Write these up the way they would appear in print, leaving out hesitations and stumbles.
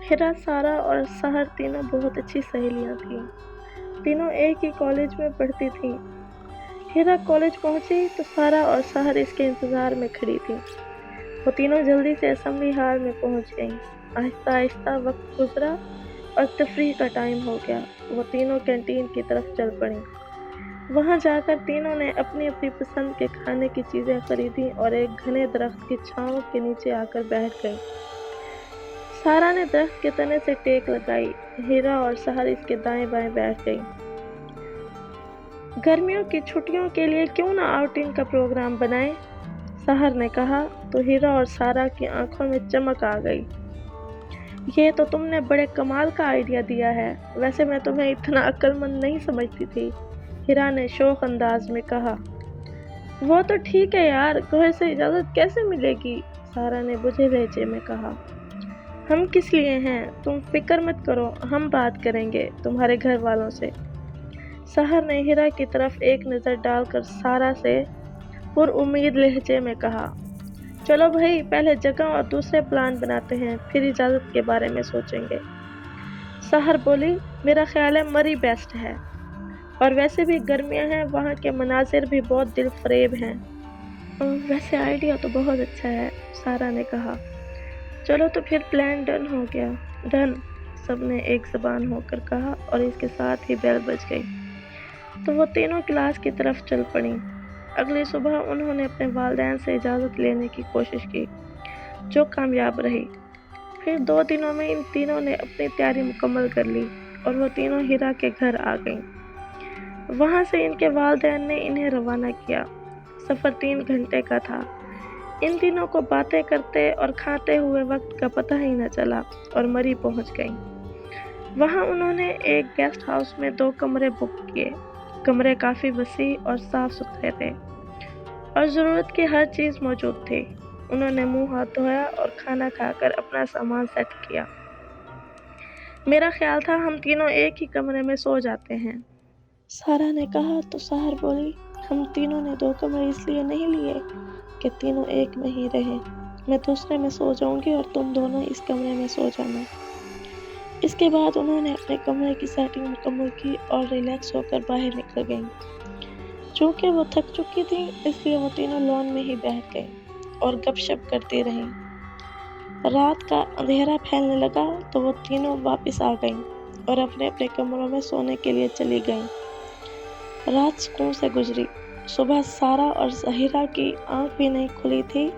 ہیرا، سارا اور سحر تینوں بہت اچھی سہیلیاں تھیں۔ تینوں ایک ہی کالج میں پڑھتی تھیں۔ ہیرا کالج پہنچی تو سارا اور سحر اس کے انتظار میں کھڑی تھیں۔ وہ تینوں جلدی سے اسمبلی ہال میں پہنچ گئیں۔ آہستہ آہستہ وقت گزرا اور تفریح کا ٹائم ہو گیا۔ وہ تینوں کینٹین کی طرف چل پڑیں۔ وہاں جا کر تینوں نے اپنی اپنی پسند کے کھانے کی چیزیں خریدیں اور ایک گھنے درخت کی چھاؤں کے نیچے آ کر بیٹھ گئیں۔ سارا نے درخت کے تنے سے ٹیک لگائی۔ ہیرا اور سحر اس کے دائیں بائیں بیٹھ گئیں۔ گرمیوں کی چھٹیوں کے لیے کیوں نہ آؤٹنگ کا پروگرام بنائیں؟ سحر نے کہا تو ہیرا اور سارا کی آنکھوں میں چمک آ گئی۔ یہ تو تم نے بڑے کمال کا آئیڈیا دیا ہے۔ ویسے میں تمہیں اتنا عقل مند نہیں سمجھتی تھی، ہیرا نے شوخ انداز میں کہا۔ وہ تو ٹھیک ہے یار، گھر سے اجازت کیسے ملے گی؟ سارا نے بجھے لہجے میں کہا۔ ہم کس لیے ہیں؟ تم فکر مت کرو، ہم بات کریں گے تمہارے گھر والوں سے۔ سحر نے ہیرا کی طرف ایک نظر ڈال کر سارا سے پر امید لہجے میں کہا، چلو بھائی، پہلے جگہ اور دوسرے پلان بناتے ہیں، پھر اجازت کے بارے میں سوچیں گے۔ سحر بولی، میرا خیال ہے مری بیسٹ ہے، اور ویسے بھی گرمیاں ہیں، وہاں کے مناظر بھی بہت دل فریب ہیں۔ ویسے آئیڈیا تو بہت اچھا ہے، سارا نے کہا۔ چلو تو پھر پلان ڈن ہو گیا۔ ڈن، سب نے ایک زبان ہو کر کہا اور اس کے ساتھ ہی بیل بج گئی۔ تو وہ تینوں کلاس کی طرف چل پڑیں۔ اگلی صبح انہوں نے اپنے والدین سے اجازت لینے کی کوشش کی، جو کامیاب رہی۔ پھر 2 دنوں میں ان تینوں نے اپنی تیاری مکمل کر لی اور وہ تینوں ہیرا کے گھر آ گئیں۔ وہاں سے ان کے والدین نے انہیں روانہ کیا۔ سفر 3 گھنٹے کا تھا۔ ان دنوں کو باتیں کرتے اور کھاتے ہوئے وقت کا پتہ ہی نہ چلا اور مری پہنچ گئیں۔ وہاں انہوں نے ایک گیسٹ ہاؤس میں 2 کمرے بک کیے۔ کمرے کافی وسیع اور صاف ستھرے تھے اور ضرورت کی ہر چیز موجود تھی۔ انہوں نے منہ ہاتھ دھویا اور کھانا کھا کر اپنا سامان سیٹ کیا۔ میرا خیال تھا ہم تینوں ایک ہی کمرے میں سو جاتے ہیں، سارا نے کہا تو سحر بولی، ہم تینوں نے 2 کمرے اس لیے نہیں لیے کہ تینوں ایک میں ہی رہیں۔ میں دوسرے میں سو جاؤں گی اور تم دونوں اس کمرے میں سو جانا۔ اس کے بعد انہوں نے اپنے کمرے کی سیٹنگ مکمل کی اور ریلیکس ہو کر باہر نکل گئیں۔ چونکہ وہ تھک چکی تھیں، اس لیے وہ تینوں لان میں ہی بیٹھ گئیں اور گپ شپ کرتی رہیں۔ رات کا اندھیرا پھیلنے لگا تو وہ تینوں واپس آ گئیں اور اپنے اپنے کمروں میں سونے کے لیے چلی گئیں۔ رات سکون سے گزری۔ صبح سارا اور ہیرا کی آنکھ بھی نہیں کھلی تھی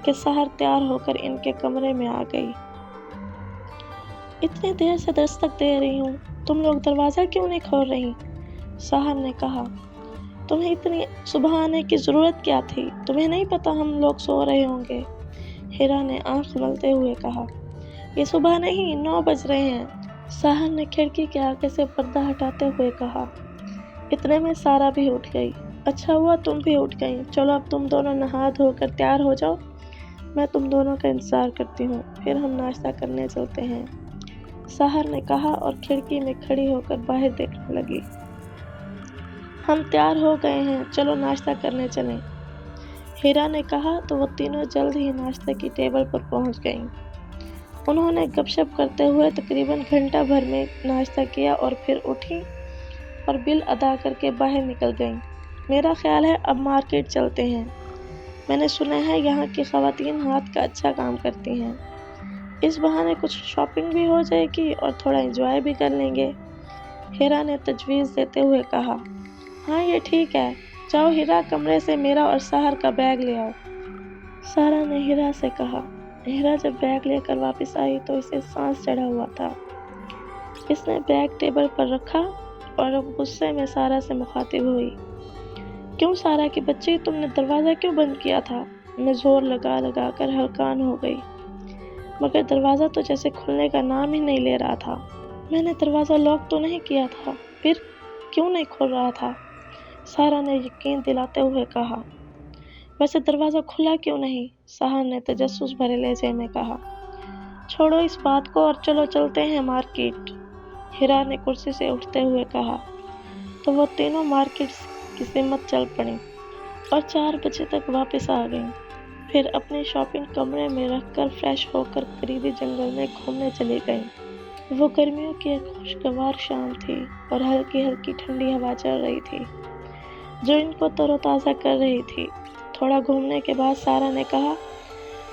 کہ سحر تیار ہو کر ان کے کمرے میں آ گئی۔ اتنی دیر سے دستک دے رہی ہوں، تم لوگ دروازہ کیوں نہیں کھول رہی؟ سحر نے کہا۔ تمہیں اتنی صبح آنے کی ضرورت کیا تھی؟ تمہیں نہیں پتا ہم لوگ سو رہے ہوں گے؟ ہیرا نے آنکھ ملتے ہوئے کہا۔ یہ صبح نہیں، 9 بج رہے ہیں، سحر نے کھڑکی کے آگے سے پردہ ہٹاتے ہوئے کہا۔ اتنے میں سارا بھی اٹھ گئی۔ اچھا ہوا تم بھی اٹھ گئی، چلو اب تم دونوں نہا دھو کر تیار ہو جاؤ، میں تم دونوں کا انتظار کرتی ہوں، پھر ہم ناشتہ کرنے چلتے ہیں، سحر نے کہا اور کھڑکی میں کھڑی ہو کر باہر دیکھنے لگی۔ ہم تیار ہو گئے ہیں، چلو ناشتہ کرنے چلیں، ہیرا نے کہا تو وہ تینوں جلد ہی ناشتے کی ٹیبل پر پہنچ گئیں۔ انہوں نے گپ شپ کرتے ہوئے تقریباً گھنٹہ بھر میں ناشتہ کیا اور پھر اٹھی اور بل ادا کر کے باہر نکل گئیں۔ میرا خیال ہے اب مارکیٹ چلتے ہیں، میں نے سنا ہے یہاں کی خواتین ہاتھ کا اچھا کام کرتی ہیں، اس بہانے کچھ شاپنگ بھی ہو جائے گی اور تھوڑا انجوائے بھی کر لیں گے، ہیرا نے تجویز دیتے ہوئے کہا۔ ہاں یہ ٹھیک ہے، جاؤ ہیرا، کمرے سے میرا اور سحر کا بیگ لے آؤ، سارا نے ہیرا سے کہا۔ ہیرا جب بیگ لے کر واپس آئی تو اسے سانس چڑھا ہوا تھا۔ اس نے بیگ ٹیبل پر رکھا اور اب غصے میں سارا سے مخاطب ہوئی۔ کیوں سارا کی بچی، تم نے دروازہ کیوں بند کیا تھا؟ میں زور لگا لگا کر ہلکان ہو گئی، مگر دروازہ تو جیسے کھلنے کا نام ہی نہیں لے رہا تھا۔ میں نے دروازہ لاک تو نہیں کیا تھا، پھر کیوں نہیں کھل رہا تھا؟ سارا نے یقین دلاتے ہوئے کہا۔ ویسے دروازہ کھلا کیوں نہیں؟ سحر نے تجسس بھرے لہجے میں کہا۔ چھوڑو اس بات کو اور چلو چلتے ہیں مارکیٹ، ہیرا نے کرسی سے اٹھتے ہوئے کہا۔ تو وہ تینوں مارکیٹ کی سمت چل پڑیں اور 4 بجے تک واپس آ گئیں۔ پھر اپنی شاپنگ کمرے میں رکھ کر فریش ہو کر قریبی جنگل میں گھومنے چلی گئیں۔ وہ گرمیوں کی ایک خوشگوار شام تھی اور ہلکی ہلکی ٹھنڈی ہوا چل رہی تھی جو ان کو تر و تازہ کر رہی تھی۔ تھوڑا گھومنے کے بعد سارا نے کہا،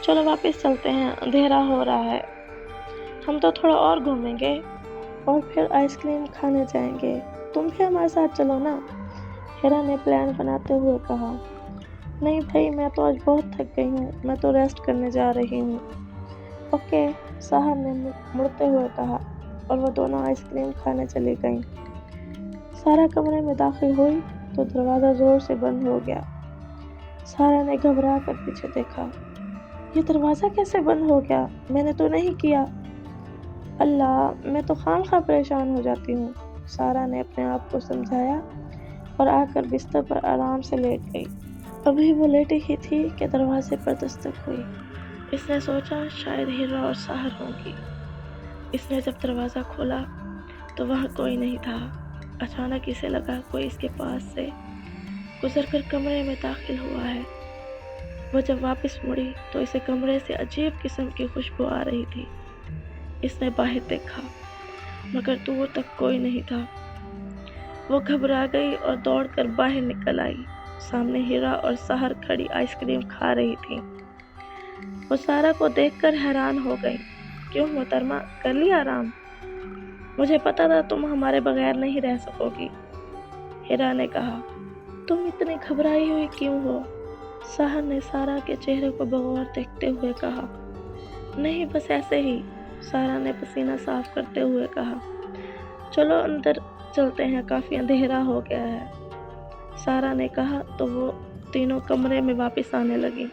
چلو واپس چلتے ہیں، اندھیرا ہو رہا ہے۔ ہم تو تھوڑا اور گھومیں گے اور پھر آئس کریم کھانے جائیں گے، تم بھی ہمارے ساتھ چلو نا، ہیرا نے پلان بناتے ہوئے کہا۔ نہیں بھائی، میں تو آج بہت تھک گئی ہوں، میں تو ریسٹ کرنے جا رہی ہوں۔ اوکے، سحر نے مڑتے ہوئے کہا اور وہ دونوں آئس کریم کھانے چلی گئیں۔ سارا کمرے میں داخل ہوئی تو دروازہ زور سے بند ہو گیا۔ سارا نے گھبرا کر پیچھے دیکھا، یہ دروازہ کیسے بند ہو گیا؟ میں نے تو نہیں کیا۔ اللہ، میں تو خواہ پریشان ہو جاتی ہوں، سارا نے اپنے آپ کو سمجھایا اور آ کر بستر پر آرام سے لیٹ گئی۔ ابھی وہ لیٹی ہی تھی کہ دروازے پر دستک ہوئی۔ اس نے سوچا شاید ہیرا اور سحر ہوں گی۔ اس نے جب دروازہ کھولا تو وہاں کوئی نہیں تھا۔ اچانک اسے لگا کوئی اس کے پاس سے گزر کر کمرے میں داخل ہوا ہے۔ وہ جب واپس مڑی تو اسے کمرے سے عجیب قسم کی خوشبو آ رہی تھی۔ اس نے باہر دیکھا مگر دور تک کوئی نہیں تھا۔ وہ گھبرا گئی اور دوڑ کر باہر نکل آئی۔ سامنے ہیرا اور سحر کھڑی آئس کریم کھا رہی تھی۔ وہ سارا کو دیکھ کر حیران ہو گئی۔ کیوں محترمہ، کر لیا آرام؟ مجھے پتا تھا تم ہمارے بغیر نہیں رہ سکو گی، ہیرا نے کہا۔ تم اتنی گھبرائی ہوئی کیوں ہو؟ سحر نے سارا کے چہرے کو بغور دیکھتے ہوئے کہا۔ نہیں، بس ایسے ہی، سارا نے پسینہ صاف کرتے ہوئے کہا۔ چلو اندر چلتے ہیں، کافی اندھیرا ہو گیا ہے، سارا نے کہا تو وہ تینوں کمرے میں واپس آنے لگی۔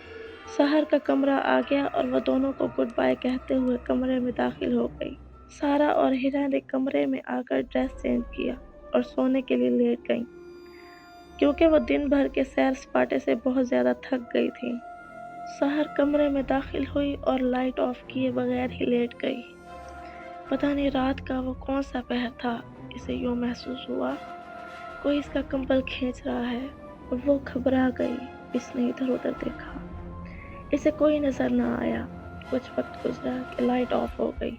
سحر کا کمرہ آ گیا اور وہ دونوں کو گڈ بائے کہتے ہوئے کمرے میں داخل ہو گئی۔ سارا اور ہیرا نے کمرے میں آ کر ڈریس چینج کیا اور سونے کے لیے لیٹ گئیں کیونکہ وہ دن بھر کے سیر سپاٹے سے بہت زیادہ تھک گئی تھی۔ سحر کمرے میں داخل ہوئی اور لائٹ آف کیے بغیر ہی لیٹ گئی۔ پتہ نہیں رات کا وہ کون سا پہر تھا، اسے یوں محسوس ہوا کوئی اس کا کمبل کھینچ رہا ہے۔ وہ گھبرا گئی۔ اس نے ادھر ادھر دیکھا، اسے کوئی نظر نہ آیا۔ کچھ وقت گزرا کہ لائٹ آف ہو گئی۔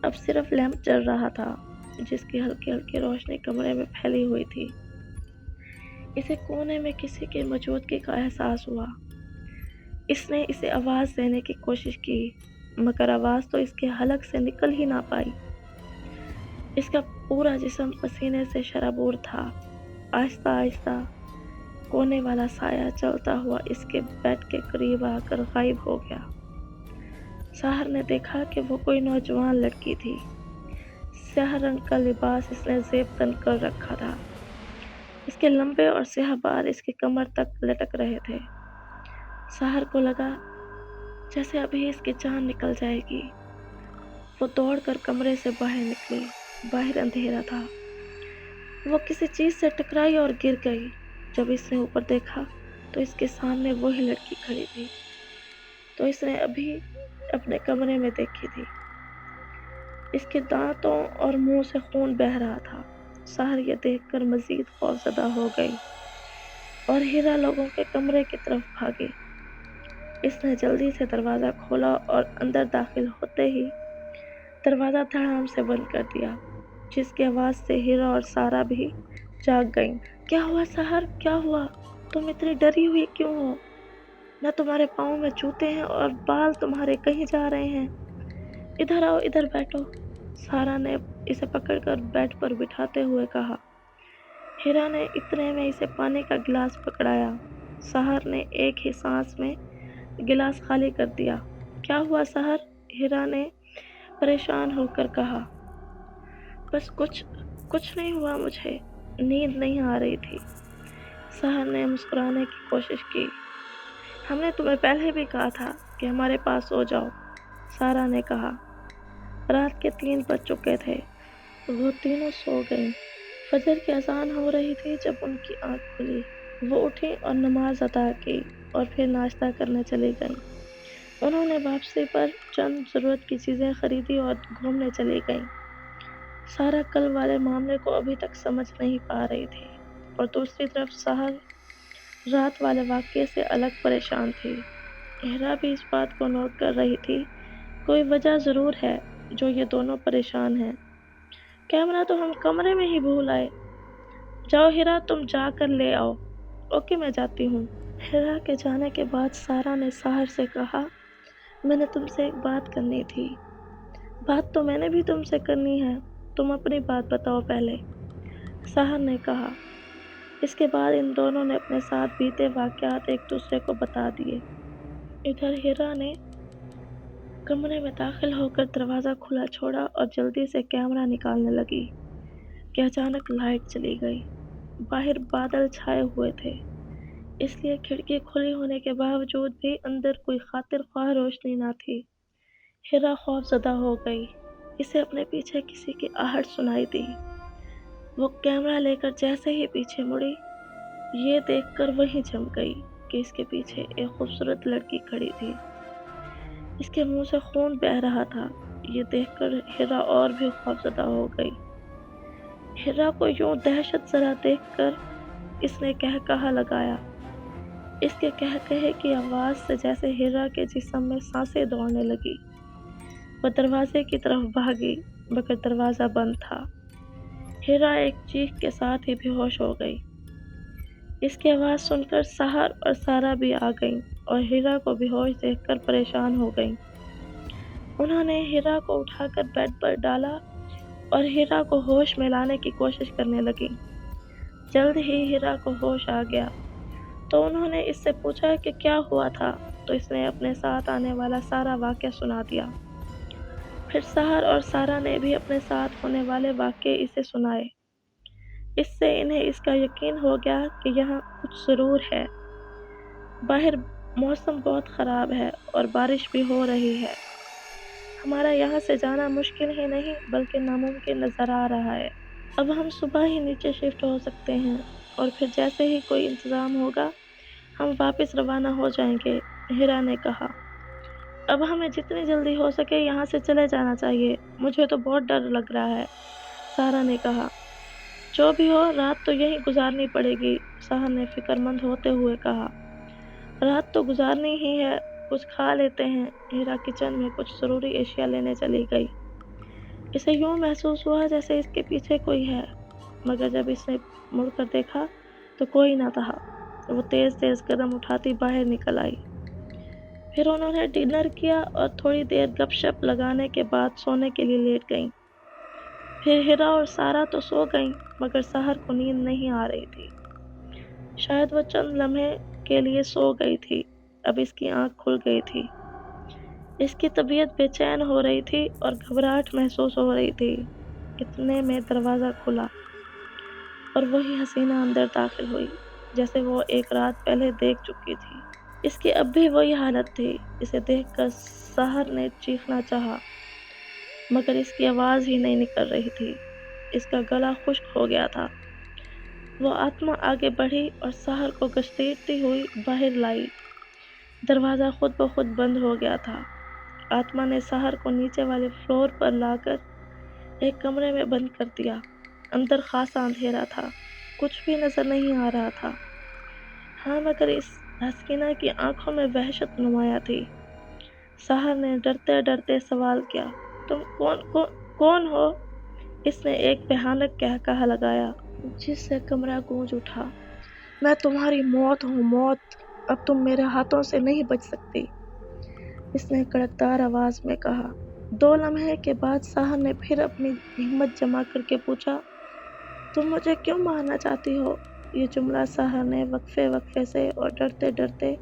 اب صرف لیمپ جل رہا تھا جس کی ہلکی ہلکی روشنی کمرے میں پھیلی ہوئی تھی۔ اسے کونے میں کسی کے موجودگی کا احساس ہوا۔ اس نے اسے آواز دینے کی کوشش کی مگر آواز تو اس کے حلق سے نکل ہی نہ پائی۔ اس کا پورا جسم پسینے سے شرابور تھا۔ آہستہ آہستہ کونے والا سایہ چلتا ہوا اس کے بیڈ کے قریب آ کر غائب ہو گیا۔ سحر نے دیکھا کہ وہ کوئی نوجوان لڑکی تھی۔ سیاہ رنگ کا لباس اس نے زیب تن کر رکھا تھا۔ اس کے لمبے اور سیاہ بال اس کی کمر تک لٹک رہے تھے۔ سحر کو لگا جیسے ابھی اس کی جان نکل جائے گی۔ وہ دوڑ کر کمرے سے باہر نکلی۔ باہر اندھیرا تھا۔ وہ کسی چیز سے ٹکرائی اور گر گئی۔ جب اس نے اوپر دیکھا تو اس کے سامنے وہی لڑکی کھڑی تھی تو اس نے ابھی اپنے کمرے میں دیکھی تھی۔ اس کے دانتوں اور منہ سے خون بہہ رہا تھا۔ سحر یہ دیکھ کر مزید خوفزدہ ہو گئی اور ہیرا لوگوں کے کمرے کی طرف بھاگی۔ اس نے جلدی سے دروازہ کھولا اور اندر داخل ہوتے ہی دروازہ دھڑام سے بند کر دیا جس کی آواز سے ہیرا اور سارا بھی جاگ گئیں۔ کیا ہوا سحر، کیا ہوا؟ تم اتنی ڈری ہوئی کیوں ہو؟ نہ تمہارے پاؤں میں جوتے ہیں اور بال تمہارے کہیں جا رہے ہیں۔ ادھر آؤ، ادھر بیٹھو، سارا نے اسے پکڑ کر بیڈ پر بٹھاتے ہوئے کہا۔ ہیرا نے اتنے میں اسے پانی کا گلاس پکڑایا۔ سحر نے ایک ہی سانس میں گلاس خالی کر دیا۔ کیا ہوا سحر؟ ہیرا نے پریشان ہو کر کہا۔ بس کچھ نہیں ہوا، مجھے نیند نہیں آ رہی تھی، سحر نے مسکرانے کی کوشش کی۔ ہم نے تمہیں پہلے بھی کہا تھا کہ ہمارے پاس سو جاؤ، سارا نے کہا۔ رات کے 3 بج چکے تھے۔ وہ تینوں سو گئیں۔ فجر کی اذان ہو رہی تھی جب ان کی آنکھ کھلی۔ وہ اٹھی اور نماز ادا کی اور پھر ناشتہ کرنے چلی گئیں۔ انہوں نے واپسی پر چند ضرورت کی چیزیں خریدی اور گھومنے چلی گئیں۔ سارا کل والے معاملے کو ابھی تک سمجھ نہیں پا رہی تھی اور دوسری طرف سحر رات والے واقعے سے الگ پریشان تھی۔ ہیرا بھی اس بات کو نوٹ کر رہی تھی۔ کوئی وجہ ضرور ہے جو یہ دونوں پریشان ہیں۔ کیمرہ تو ہم کمرے میں ہی بھول آئے۔ جاؤ ہیرا، تم جا کر لے آؤ۔ اوکے، میں جاتی ہوں۔ ہیرا کے جانے کے بعد سارا نے سحر سے کہا، میں نے تم سے ایک بات کرنی تھی۔ بات تو میں نے بھی تم سے کرنی ہے، تم اپنی بات بتاؤ پہلے، سحر نے کہا۔ اس کے بعد ان دونوں نے اپنے ساتھ بیتے واقعات ایک دوسرے کو بتا دیے۔ ادھر ہیرا نے کمرے میں داخل ہو کر دروازہ کھلا چھوڑا اور جلدی سے کیمرہ نکالنے لگی کہ اچانک لائٹ چلی گئی۔ باہر بادل چھائے ہوئے تھے، اس لیے کھڑکی کھلی ہونے کے باوجود بھی اندر کوئی خاطر خواہ روشنی نہ تھی۔ ہیرا خوف زدہ ہو گئی، اسے اپنے پیچھے کسی کی آہٹ سنائی دی۔ وہ کیمرہ لے کر جیسے ہی پیچھے مڑی، یہ دیکھ کر وہیں جم گئی کہ اس کے پیچھے ایک خوبصورت لڑکی کھڑی تھی۔ اس کے منہ سے خون بہہ رہا تھا۔ یہ دیکھ کر ہیرا اور بھی خوفزدہ ہو گئی۔ ہیرا کو یوں دہشت زدہ دیکھ کر اس نے قہقہہ لگایا۔ اس کے قہقہے کی آواز سے جیسے ہیرا کے جسم میں سانسیں دوڑنے لگی۔ وہ دروازے کی طرف بھاگی، مگر دروازہ بند تھا۔ ہیرا ایک چیخ کے ساتھ ہی بے ہوش ہو گئی۔ اس کی آواز سن کر سحر اور سارا بھی آ گئیں اور ہیرا کو بے ہوش دیکھ کر پریشان ہو گئیں۔ انہوں نے ہیرا کو اٹھا کر بیڈ پر ڈالا اور ہیرا کو ہوش میں لانے کی کوشش کرنے لگیں۔ جلد ہی ہیرا کو ہوش آ گیا تو انہوں نے اس سے پوچھا کہ کیا ہوا تھا، تو اس نے اپنے ساتھ آنے والا سارا واقعہ سنا دیا۔ پھر سحر اور سارا نے بھی اپنے ساتھ ہونے والے واقعے اسے سنائے۔ اس سے انہیں اس کا یقین ہو گیا کہ یہاں کچھ ضرور ہے۔ باہر موسم بہت خراب ہے اور بارش بھی ہو رہی ہے۔ ہمارا یہاں سے جانا مشکل ہی نہیں بلکہ ناممکن نظر آ رہا ہے۔ اب ہم صبح ہی نیچے شفٹ ہو سکتے ہیں اور پھر جیسے ہی کوئی انتظام ہوگا ہم واپس روانہ ہو جائیں گے، ہیرا نے کہا۔ اب ہمیں جتنی جلدی ہو سکے یہاں سے چلے جانا چاہیے، مجھے تو بہت ڈر لگ رہا ہے، سارا نے کہا۔ جو بھی ہو رات تو یہیں گزارنی پڑے گی، سحر نے فکر مند ہوتے ہوئے کہا۔ رات تو گزارنی ہی ہے، کچھ کھا لیتے ہیں۔ ہیرا کچن میں کچھ ضروری اشیاء لینے چلی گئی۔ اسے یوں محسوس ہوا جیسے اس کے پیچھے کوئی ہے، مگر جب اس نے مڑ کر دیکھا تو کوئی نہ تھا۔ وہ تیز تیز قدم اٹھاتی باہر نکل آئی۔ پھر انہوں نے ڈنر کیا اور تھوڑی دیر گپ شپ لگانے کے بعد سونے کے لیے لیٹ گئیں۔ پھر ہیرا اور سارا تو سو گئیں، مگر سحر کو نیند نہیں آ رہی تھی۔ شاید وہ چند لمحے کے لیے سو گئی تھی، اب اس کی آنکھ کھل گئی تھی۔ اس کی طبیعت بے چین ہو رہی تھی اور گھبراہٹ محسوس ہو رہی تھی۔ اتنے میں دروازہ کھلا اور وہی حسینہ اندر داخل ہوئی جیسے وہ ایک رات پہلے دیکھ چکی تھی۔ اس کی اب بھی وہی حالت تھی۔ اسے دیکھ کر سحر نے چیخنا چاہا، مگر اس کی آواز ہی نہیں نکل رہی تھی۔ اس کا گلا خشک ہو گیا تھا۔ وہ آتما آگے بڑھی اور سحر کو گھسیٹتی ہوئی باہر لائی۔ دروازہ خود بخود بند ہو گیا تھا۔ آتما نے سحر کو نیچے والے فلور پر لا کر ایک کمرے میں بند کر دیا۔ اندر خاصا اندھیرا تھا، کچھ بھی نظر نہیں آ رہا تھا۔ ہاں، مگر اس حسینہ کی آنکھوں میں وحشت نمایاں تھی۔ سحر نے ڈرتے ڈرتے سوال کیا، تم کون ہو؟ اس نے ایک بھیانک قہقہہ لگایا جس سے کمرہ گونج اٹھا۔ میں تمہاری موت ہوں، موت، اب تم میرے ہاتھوں سے نہیں بچ سکتی، اس نے کڑکدار آواز میں کہا۔ 2 لمحے کے بعد سحر نے پھر اپنی ہمت جمع کر کے پوچھا، تم مجھے کیوں مارنا چاہتی ہو؟ یہ جملہ سحر نے وقفے وقفے سے اور ڈرتے ڈرتے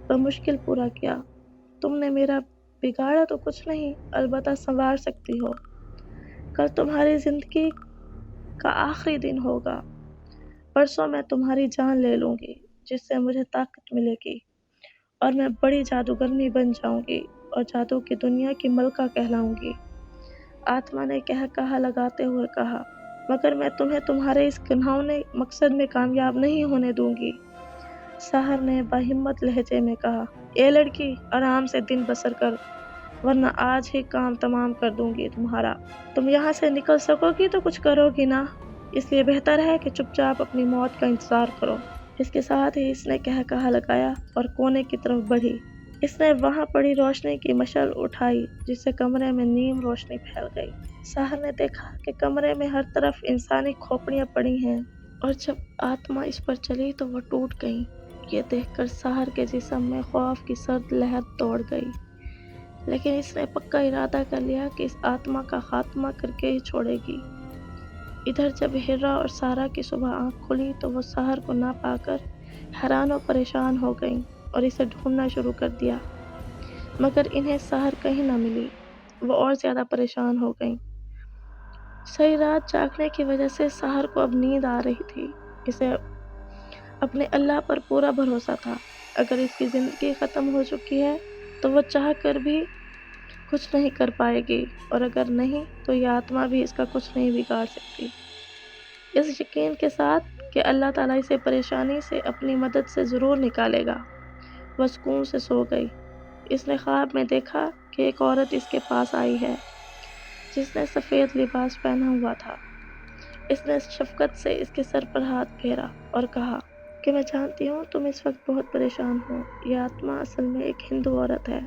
بمشکل پورا کیا۔ تم نے میرا بگاڑا تو کچھ نہیں، البتہ سنوار سکتی ہو۔ کل تمہاری زندگی کا آخری دن ہوگا۔ پرسوں میں تمہاری جان لے لوں گی جس سے مجھے طاقت ملے گی اور میں بڑی جادوگرنی بن جاؤں گی اور جادو کی دنیا کی ملکہ کہلاؤں گی، آتما نے قہقہہ لگاتے ہوئے کہا۔ مگر میں تمہیں تمہارے اس گھناؤنے مقصد میں کامیاب نہیں ہونے دوں گی، سحر نے باہمت لہجے میں کہا۔ اے لڑکی، آرام سے دن بسر کر ورنہ آج ہی کام تمام کر دوں گی تمہارا۔ تم یہاں سے نکل سکو گی تو کچھ کرو گی نا، اس لیے بہتر ہے کہ چپ چاپ اپنی موت کا انتظار کرو۔ اس کے ساتھ ہی اس نے قہقہہ لگایا اور کونے کی طرف بڑھی۔ اس نے وہاں پڑی روشنی کی مشعل اٹھائی جس سے کمرے میں نیم روشنی پھیل گئی۔ سحر نے دیکھا کہ کمرے میں ہر طرف انسانی کھوپڑیاں پڑی ہیں اور جب آتما اس پر چلی تو وہ ٹوٹ گئیں۔ یہ دیکھ کر سحر کے جسم میں خوف کی سرد لہر دوڑ گئی، لیکن اس نے پکا ارادہ کر لیا کہ اس آتما کا خاتمہ کر کے ہی چھوڑے گی۔ ادھر جب ہیرا اور سارا کی صبح آنکھ کھلی تو وہ سحر کو نہ پا کر حیران و پریشان ہو گئیں اور اسے ڈھونڈنا شروع کر دیا، مگر انہیں سحر کہیں نہ ملی۔ وہ اور زیادہ پریشان ہو گئیں۔ ساری رات جاگنے کی وجہ سے سحر کو اب نیند آ رہی تھی۔ اسے اپنے اللہ پر پورا بھروسہ تھا۔ اگر اس کی زندگی ختم ہو چکی ہے تو وہ چاہ کر بھی کچھ نہیں کر پائے گی، اور اگر نہیں تو یہ آتما بھی اس کا کچھ نہیں بگاڑ سکتی۔ اس یقین کے ساتھ کہ اللہ تعالیٰ اسے پریشانی سے اپنی مدد سے ضرور نکالے گا، وہ سکون سے سو گئی۔ اس نے خواب میں دیکھا کہ ایک عورت اس کے پاس آئی ہے جس نے سفید لباس پہنا ہوا تھا۔ اس نے شفقت سے اس کے سر پر ہاتھ پھیرا اور کہا کہ میں جانتی ہوں تم اس وقت بہت پریشان ہو۔ یہ آتما اصل میں ایک ہندو عورت ہے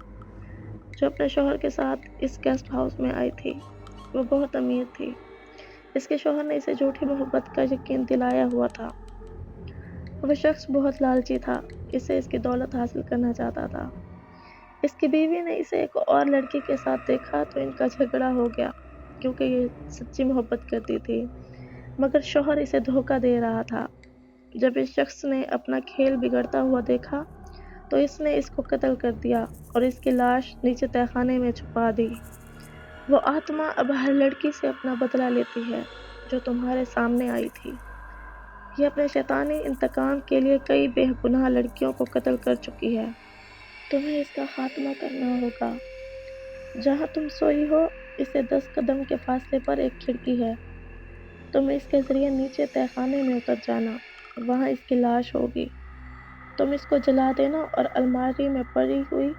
جو اپنے شوہر کے ساتھ اس گیسٹ ہاؤس میں آئی تھی۔ وہ بہت امیر تھی۔ اس کے شوہر نے اسے جھوٹی محبت کا یقین دلایا ہوا تھا۔ وہ شخص بہت لالچی تھا، اسے اس کی دولت حاصل کرنا چاہتا تھا۔ اس کی بیوی نے اسے ایک اور لڑکی کے ساتھ دیکھا تو ان کا جھگڑا ہو گیا کیونکہ یہ سچی محبت کرتی تھی، مگر شوہر اسے دھوکہ دے رہا تھا۔ جب اس شخص نے اپنا کھیل بگڑتا ہوا دیکھا تو اس نے اس کو قتل کر دیا اور اس کی لاش نیچے تہہ خانے میں چھپا دی۔ وہ آتما اب ہر لڑکی سے اپنا بدلہ لیتی ہے جو تمہارے سامنے آئی تھی۔ یہ اپنے شیطانی انتقام کے لیے کئی بے گناہ لڑکیوں کو قتل کر چکی ہے۔ تمہیں اس کا خاتمہ کرنا ہوگا۔ جہاں تم سوئی ہو اس سے 10 قدم کے فاصلے پر ایک کھڑکی ہے۔ تم اس کے ذریعے نیچے تہہ خانے میں اتر جانا، وہاں اس کی لاش ہوگی۔ تم اس کو جلا دینا اور الماری میں پڑی ہوئی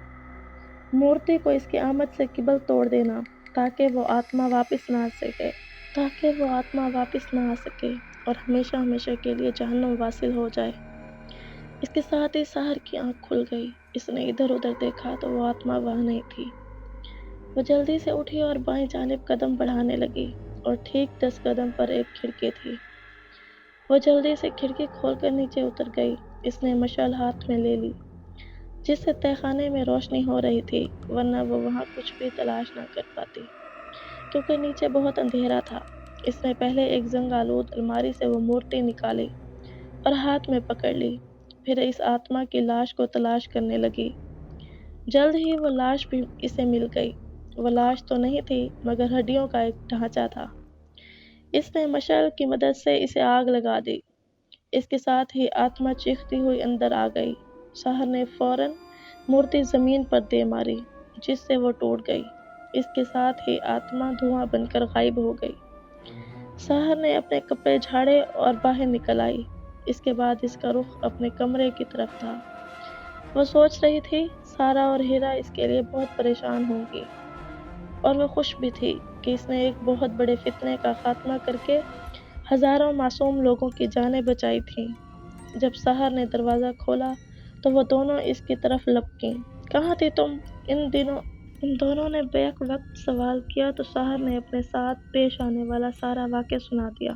مورتی کو اس کی آمد سے قبل توڑ دینا تاکہ وہ آتما واپس نہ آ سکے اور ہمیشہ ہمیشہ کے لیے جہنم واصل ہو جائے۔ اس کے ساتھ ہی سحر کی آنکھ کھل گئی۔ اس نے ادھر ادھر دیکھا تو وہ آتما وہاں نہیں تھی۔ وہ جلدی سے اٹھی اور بائیں جانب قدم بڑھانے لگی اور ٹھیک 10 قدم پر ایک کھڑکی تھی۔ وہ جلدی سے کھڑکی کھول کر نیچے اتر گئی۔ اس نے مشعل ہاتھ میں لے لی جس سے تہہ خانے میں روشنی ہو رہی تھی، ورنہ وہ وہاں کچھ بھی تلاش نہ کر پاتی کیونکہ نیچے بہت اندھیرا تھا۔ اس نے پہلے ایک زنگ آلود الماری سے وہ مورتی نکالی اور ہاتھ میں پکڑ لی، پھر اس آتما کی لاش کو تلاش کرنے لگی۔ جلد ہی وہ لاش بھی اسے مل گئی۔ وہ لاش تو نہیں تھی مگر ہڈیوں کا ایک ڈھانچہ تھا۔ اس نے مشعل کی مدد سے اسے آگ لگا دی۔ اس کے ساتھ ہی آتما چیختی ہوئی اندر آ گئی۔ سحر نے فوراً مورتی زمین پر دے ماری جس سے وہ ٹوٹ گئی۔ اس کے ساتھ ہی آتما دھواں بن کر غائب ہو گئی۔ سحر نے اپنے کپڑے جھاڑے اور باہر نکل آئی۔ اس کے بعد اس کا رخ اپنے کمرے کی طرف تھا۔ وہ سوچ رہی تھی سارا اور ہیرا اس کے لیے بہت پریشان ہوں گی، اور وہ خوش بھی تھی کہ اس نے ایک بہت بڑے فتنے کا خاتمہ کر کے ہزاروں معصوم لوگوں کی جانیں بچائی تھیں۔ جب سحر نے دروازہ کھولا تو وہ دونوں اس کی طرف لپکیں۔ کہاں تھی تم ان دنوں؟ ان دونوں نے بیک وقت سوال کیا تو سحر نے اپنے ساتھ پیش آنے والا سارا واقعہ سنا دیا۔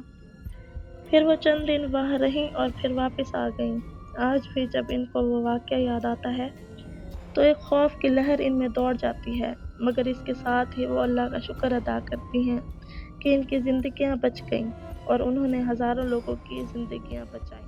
پھر وہ چند دن وہاں رہیں اور پھر واپس آ گئیں۔ آج بھی جب ان کو وہ واقعہ یاد آتا ہے تو ایک خوف کی لہر ان میں دوڑ جاتی ہے، مگر اس کے ساتھ ہی وہ اللہ کا شکر ادا کرتی ہیں کہ ان کی زندگیاں بچ گئیں اور انہوں نے ہزاروں لوگوں کی زندگیاں بچائیں۔